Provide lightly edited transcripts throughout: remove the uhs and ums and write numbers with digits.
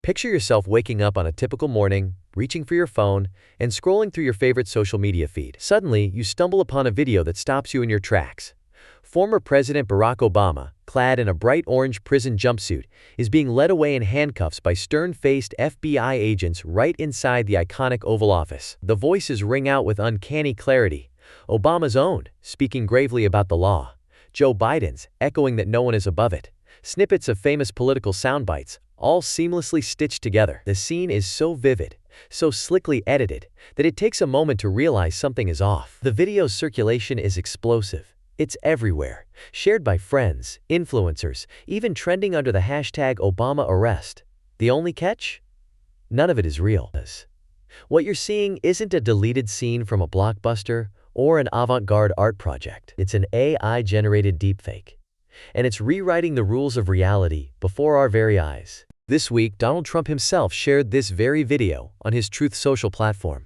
Picture yourself waking up on a typical morning, reaching for your phone, and scrolling through your favorite social media feed. Suddenly, you stumble upon a video that stops you in your tracks. Former President Barack Obama, clad in a bright orange prison jumpsuit, is being led away in handcuffs by stern-faced FBI agents right inside the iconic Oval Office. The voices ring out with uncanny clarity. Obama's own, speaking gravely about the law. Joe Biden's, echoing that no one is above it. Snippets of famous political soundbites, all seamlessly stitched together. The scene is so vivid, so slickly edited, that it takes a moment to realize something is off. The video's circulation is explosive. It's everywhere, shared by friends, influencers, even trending under the hashtag #ObamaArrest. The only catch? None of it is real. What you're seeing isn't a deleted scene from a blockbuster or an avant-garde art project. It's an AI-generated deepfake. And it's rewriting the rules of reality before our very eyes. This week, Donald Trump himself shared this very video on his Truth Social platform.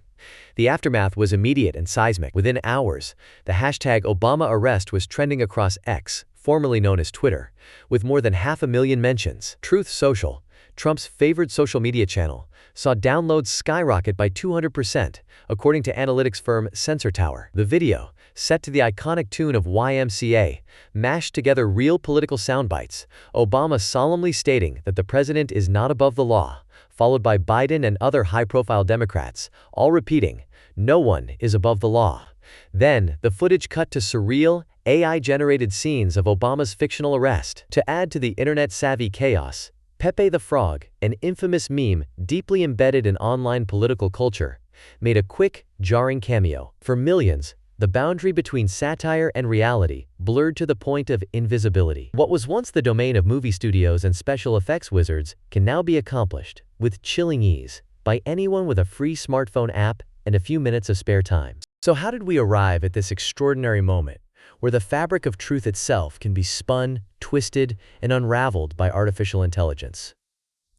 The aftermath was immediate and seismic. Within hours, the hashtag #ObamaArrest was trending across X, formerly known as Twitter, with more than 500,000 mentions. Truth Social, Trump's favored social media channel, saw downloads skyrocket by 200%, according to analytics firm Sensor Tower. The video, set to the iconic tune of YMCA, mashed together real political soundbites, Obama solemnly stating that the president is not above the law, followed by Biden and other high-profile Democrats, all repeating, "No one is above the law." Then, the footage cut to surreal, AI-generated scenes of Obama's fictional arrest. To add to the internet-savvy chaos, Pepe the Frog, an infamous meme deeply embedded in online political culture, made a quick, jarring cameo. For millions, the boundary between satire and reality blurred to the point of invisibility. What was once the domain of movie studios and special effects wizards can now be accomplished, with chilling ease, by anyone with a free smartphone app and a few minutes of spare time. So how did we arrive at this extraordinary moment, where the fabric of truth itself can be spun, twisted, and unraveled by artificial intelligence?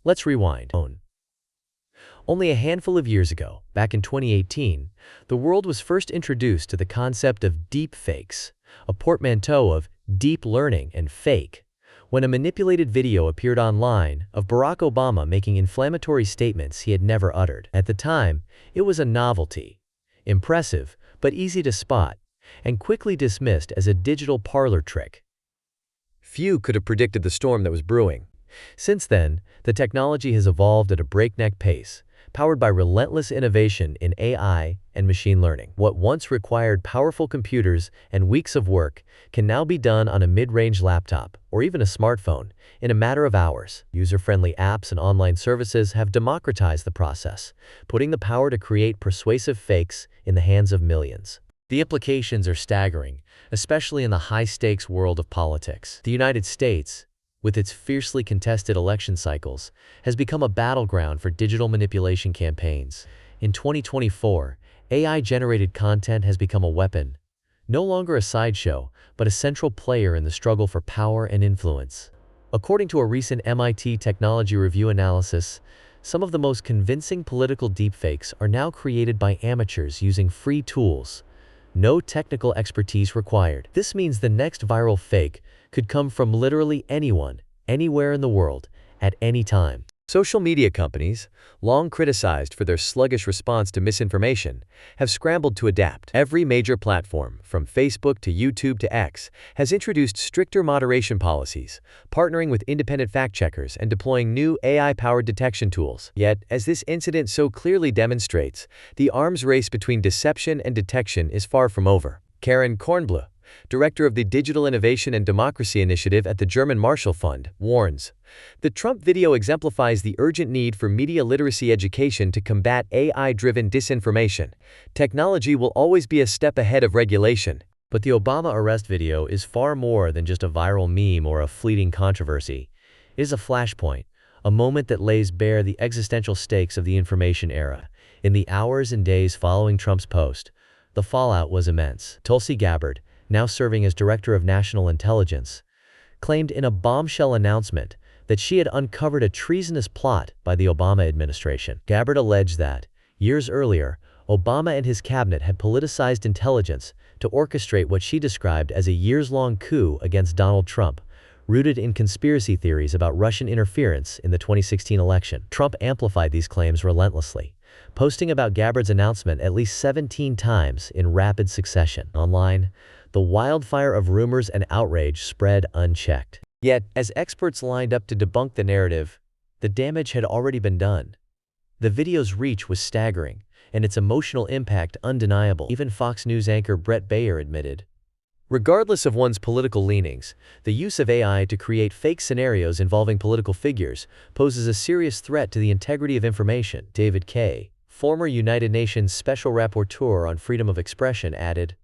Let's rewind. Only a handful of years ago, back in 2018, the world was first introduced to the concept of deepfakes, a portmanteau of deep learning and fake, when a manipulated video appeared online of Barack Obama making inflammatory statements he had never uttered. At the time, it was a novelty, impressive, but easy to spot, and quickly dismissed as a digital parlor trick. Few could have predicted the storm that was brewing. Since then, the technology has evolved at a breakneck pace, powered by relentless innovation in AI and machine learning. What once required powerful computers and weeks of work can now be done on a mid-range laptop or even a smartphone in a matter of hours. User-friendly apps and online services have democratized the process, putting the power to create persuasive fakes in the hands of millions. The implications are staggering, especially in the high-stakes world of politics. The United States, with its fiercely contested election cycles, has become a battleground for digital manipulation campaigns. In 2024, AI-generated content has become a weapon, no longer a sideshow, but a central player in the struggle for power and influence. According to a recent MIT Technology Review analysis, some of the most convincing political deepfakes are now created by amateurs using free tools. No technical expertise required. This means the next viral fake could come from literally anyone, anywhere in the world, at any time. Social media companies, long criticized for their sluggish response to misinformation, have scrambled to adapt. Every major platform, from Facebook to YouTube to X, has introduced stricter moderation policies, partnering with independent fact-checkers and deploying new AI-powered detection tools. Yet, as this incident so clearly demonstrates, the arms race between deception and detection is far from over. Karen Kornbluh, director of the Digital Innovation and Democracy Initiative at the German Marshall Fund, warns, "The Trump video exemplifies the urgent need for media literacy education to combat AI-driven disinformation. Technology will always be a step ahead of regulation." But the Obama arrest video is far more than just a viral meme or a fleeting controversy. It is a flashpoint, a moment that lays bare the existential stakes of the information era. In the hours and days following Trump's post, the fallout was immense. Tulsi Gabbard, now serving as Director of National Intelligence, claimed in a bombshell announcement that she had uncovered a treasonous plot by the Obama administration. Gabbard alleged that, years earlier, Obama and his cabinet had politicized intelligence to orchestrate what she described as a years-long coup against Donald Trump, rooted in conspiracy theories about Russian interference in the 2016 election. Trump amplified these claims relentlessly, posting about Gabbard's announcement at least 17 times in rapid succession. Online, the wildfire of rumors and outrage spread unchecked. Yet, as experts lined up to debunk the narrative, the damage had already been done. The video's reach was staggering, and its emotional impact undeniable. Even Fox News anchor Brett Baer admitted, regardless of one's political leanings, the use of AI to create fake scenarios involving political figures poses a serious threat to the integrity of information. David Kaye, former United Nations Special Rapporteur on Freedom of Expression, added,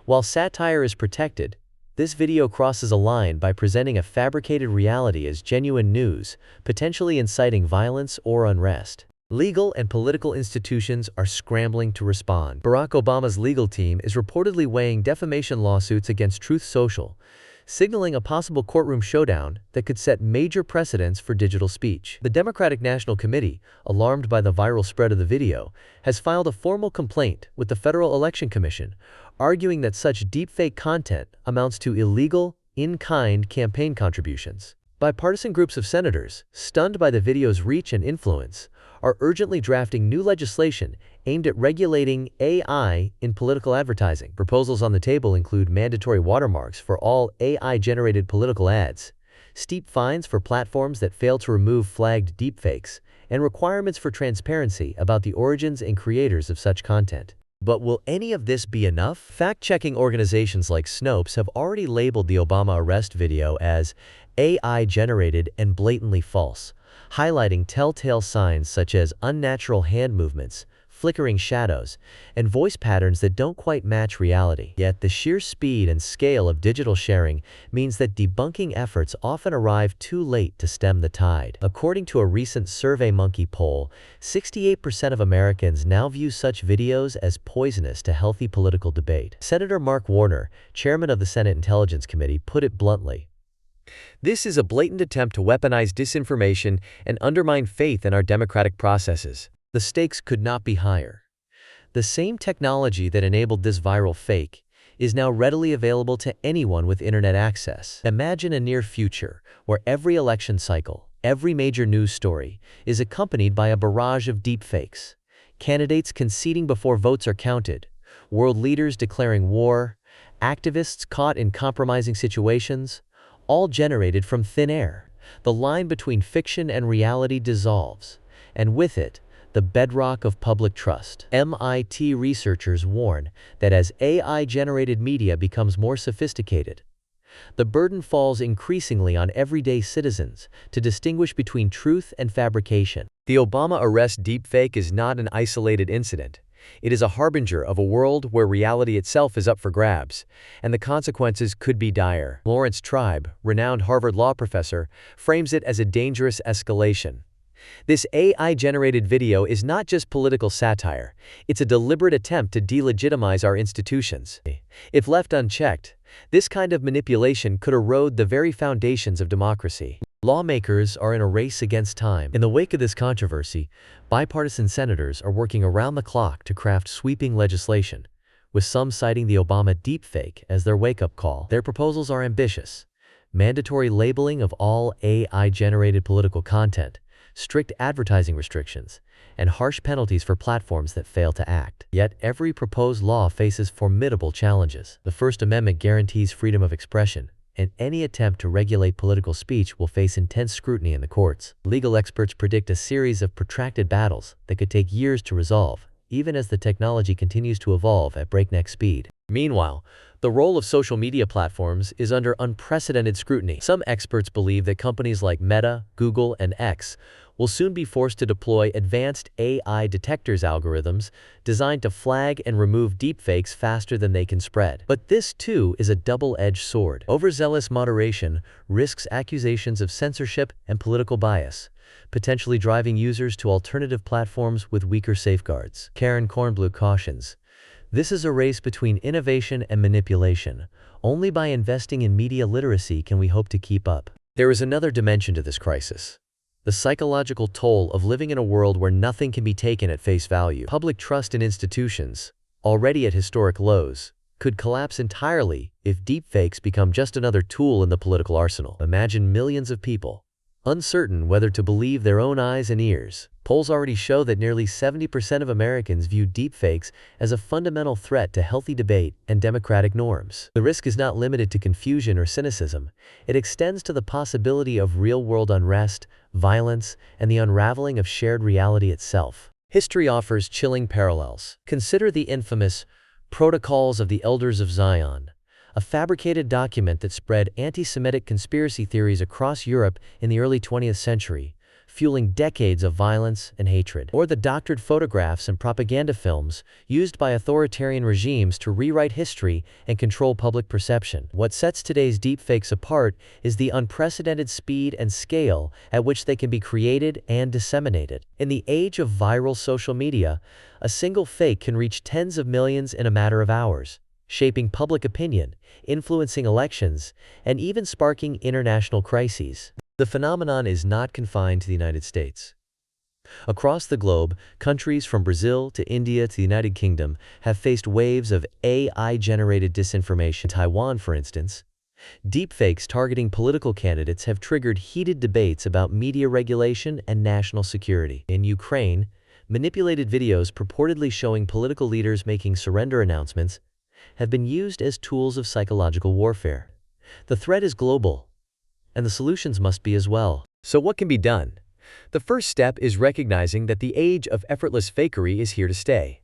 while satire is protected, this video crosses a line by presenting a fabricated reality as genuine news, potentially inciting violence or unrest. Legal and political institutions are scrambling to respond. Barack Obama's legal team is reportedly weighing defamation lawsuits against Truth Social, signaling a possible courtroom showdown that could set major precedents for digital speech. The Democratic National Committee, alarmed by the viral spread of the video, has filed a formal complaint with the Federal Election Commission, arguing that such deepfake content amounts to illegal, in-kind campaign contributions. Bipartisan groups of senators, stunned by the video's reach and influence, are urgently drafting new legislation aimed at regulating AI in political advertising. Proposals on the table include mandatory watermarks for all AI-generated political ads, steep fines for platforms that fail to remove flagged deepfakes, and requirements for transparency about the origins and creators of such content. But will any of this be enough? Fact-checking organizations like Snopes have already labeled the Obama arrest video as AI-generated and blatantly false, highlighting telltale signs such as unnatural hand movements, flickering shadows, and voice patterns that don't quite match reality. Yet the sheer speed and scale of digital sharing means that debunking efforts often arrive too late to stem the tide. According to a recent SurveyMonkey poll, 68% of Americans now view such videos as poisonous to healthy political debate. Senator Mark Warner, chairman of the Senate Intelligence Committee, put it bluntly, this is a blatant attempt to weaponize disinformation and undermine faith in our democratic processes. The stakes could not be higher. The same technology that enabled this viral fake is now readily available to anyone with internet access. Imagine a near future where every election cycle, every major news story, is accompanied by a barrage of deepfakes. Candidates conceding before votes are counted, world leaders declaring war, activists caught in compromising situations, all generated from thin air. The line between fiction and reality dissolves, and with it, the bedrock of public trust. MIT researchers warn that as AI-generated media becomes more sophisticated, the burden falls increasingly on everyday citizens to distinguish between truth and fabrication. The Obama arrest deepfake is not an isolated incident. It is a harbinger of a world where reality itself is up for grabs, and the consequences could be dire. Lawrence Tribe, renowned Harvard law professor, frames it as a dangerous escalation. This AI-generated video is not just political satire, it's a deliberate attempt to delegitimize our institutions. If left unchecked, this kind of manipulation could erode the very foundations of democracy. Lawmakers are in a race against time. In the wake of this controversy, bipartisan senators are working around the clock to craft sweeping legislation, with some citing the Obama deepfake as their wake-up call. Their proposals are ambitious: mandatory labeling of all AI-generated political content, strict advertising restrictions, and harsh penalties for platforms that fail to act. Yet every proposed law faces formidable challenges. The First Amendment guarantees freedom of expression, and any attempt to regulate political speech will face intense scrutiny in the courts. Legal experts predict a series of protracted battles that could take years to resolve, even as the technology continues to evolve at breakneck speed. Meanwhile, the role of social media platforms is under unprecedented scrutiny. Some experts believe that companies like Meta, Google, and X will soon be forced to deploy advanced AI detectors algorithms designed to flag and remove deepfakes faster than they can spread. But this, too, is a double-edged sword. Overzealous moderation risks accusations of censorship and political bias, potentially driving users to alternative platforms with weaker safeguards. Karen Kornblue cautions, this is a race between innovation and manipulation. Only by investing in media literacy can we hope to keep up. There is another dimension to this crisis: the psychological toll of living in a world where nothing can be taken at face value. Public trust in institutions, already at historic lows, could collapse entirely if deepfakes become just another tool in the political arsenal. Imagine millions of people, uncertain whether to believe their own eyes and ears. Polls already show that nearly 70% of Americans view deepfakes as a fundamental threat to healthy debate and democratic norms. The risk is not limited to confusion or cynicism. It extends to the possibility of real-world unrest, violence, and the unraveling of shared reality itself. History offers chilling parallels. Consider the infamous Protocols of the Elders of Zion, a fabricated document that spread anti-Semitic conspiracy theories across Europe in the early 20th century, fueling decades of violence and hatred. Or the doctored photographs and propaganda films used by authoritarian regimes to rewrite history and control public perception. What sets today's deepfakes apart is the unprecedented speed and scale at which they can be created and disseminated. In the age of viral social media, a single fake can reach tens of millions in a matter of hours, shaping public opinion, influencing elections, and even sparking international crises. The phenomenon is not confined to the United States. Across the globe, countries from Brazil to India to the United Kingdom have faced waves of AI-generated disinformation. In Taiwan, for instance, deepfakes targeting political candidates have triggered heated debates about media regulation and national security. In Ukraine, manipulated videos purportedly showing political leaders making surrender announcements have been used as tools of psychological warfare. The threat is global, and the solutions must be as well. So what can be done? The first step is recognizing that the age of effortless fakery is here to stay.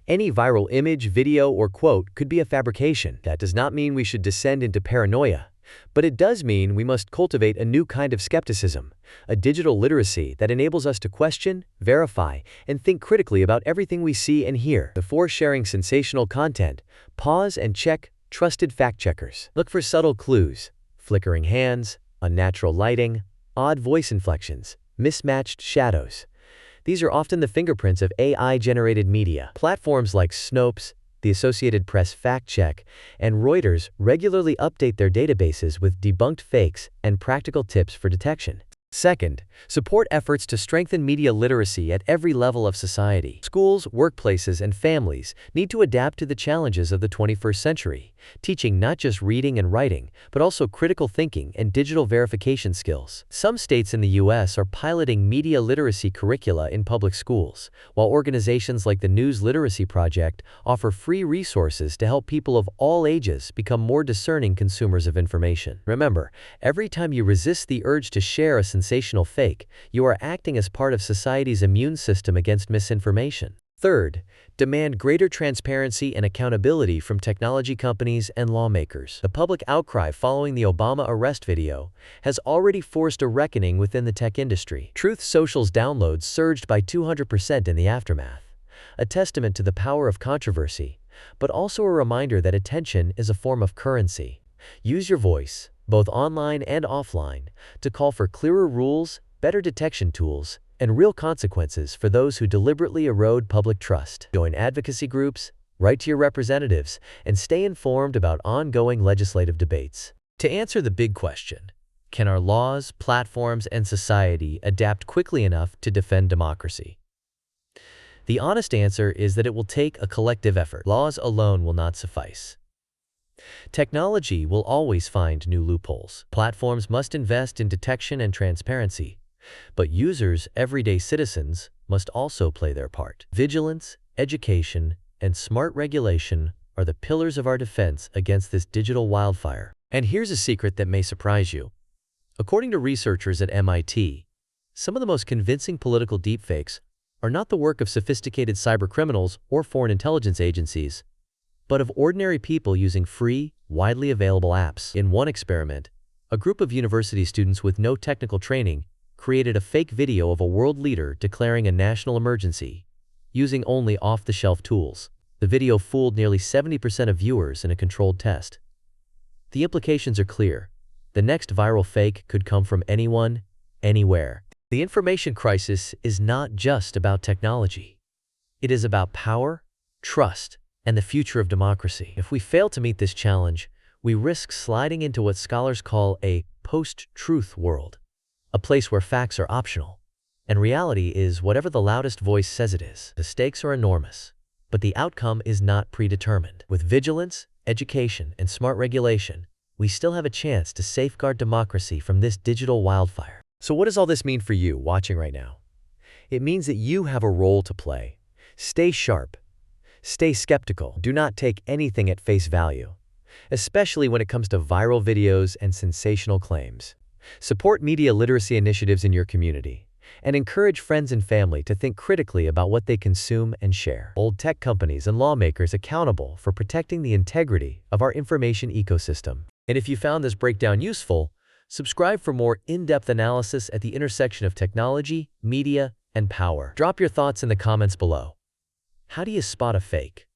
Any viral image, video, or quote could be a fabrication. That does not mean we should descend into paranoia, but it does mean we must cultivate a new kind of skepticism, a digital literacy that enables us to question, verify, and think critically about everything we see and hear. Before sharing sensational content, pause and check trusted fact-checkers. Look for subtle clues: flickering hands, unnatural lighting, odd voice inflections, mismatched shadows. These are often the fingerprints of AI-generated media. Platforms like Snopes, the Associated Press Fact Check, and Reuters regularly update their databases with debunked fakes and practical tips for detection. Second, support efforts to strengthen media literacy at every level of society. Schools, workplaces, and families need to adapt to the challenges of the 21st century, teaching not just reading and writing, but also critical thinking and digital verification skills. Some states in the U.S. are piloting media literacy curricula in public schools, while organizations like the News Literacy Project offer free resources to help people of all ages become more discerning consumers of information. Remember, every time you resist the urge to share a sensational fake, you are acting as part of society's immune system against misinformation. Third, demand greater transparency and accountability from technology companies and lawmakers. The public outcry following the Obama arrest video has already forced a reckoning within the tech industry. Truth Social's downloads surged by 200% in the aftermath, a testament to the power of controversy, but also a reminder that attention is a form of currency. Use your voice, both online and offline, to call for clearer rules, better detection tools, and real consequences for those who deliberately erode public trust. Join advocacy groups, write to your representatives, and stay informed about ongoing legislative debates. To answer the big question, can our laws, platforms, and society adapt quickly enough to defend democracy? The honest answer is that it will take a collective effort. Laws alone will not suffice. Technology will always find new loopholes. Platforms must invest in detection and transparency, but users, everyday citizens, must also play their part. Vigilance, education, and smart regulation are the pillars of our defense against this digital wildfire. And here's a secret that may surprise you. According to researchers at MIT, some of the most convincing political deepfakes are not the work of sophisticated cybercriminals or foreign intelligence agencies, but of ordinary people using free, widely available apps. In one experiment, a group of university students with no technical training created a fake video of a world leader declaring a national emergency, using only off-the-shelf tools. The video fooled nearly 70% of viewers in a controlled test. The implications are clear. The next viral fake could come from anyone, anywhere. The information crisis is not just about technology. It is about power, trust, and the future of democracy. If we fail to meet this challenge, we risk sliding into what scholars call a post-truth world, a place where facts are optional, and reality is whatever the loudest voice says it is. The stakes are enormous, but the outcome is not predetermined. With vigilance, education, and smart regulation, we still have a chance to safeguard democracy from this digital wildfire. So what does all this mean for you watching right now? It means that you have a role to play. Stay sharp. Stay skeptical. Do not take anything at face value, especially when it comes to viral videos and sensational claims. Support media literacy initiatives in your community, and encourage friends and family to think critically about what they consume and share. Hold tech companies and lawmakers accountable for protecting the integrity of our information ecosystem. And if you found this breakdown useful, subscribe for more in-depth analysis at the intersection of technology, media, and power. Drop your thoughts in the comments below. How do you spot a fake?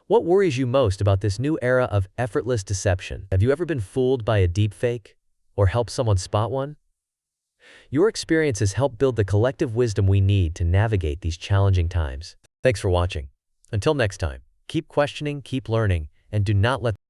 What worries you most about this new era of effortless deception? Have you ever been fooled by a deepfake or helped someone spot one? Your experiences help build the collective wisdom we need to navigate these challenging times. Thanks for watching. Until next time, keep questioning, keep learning, and do not let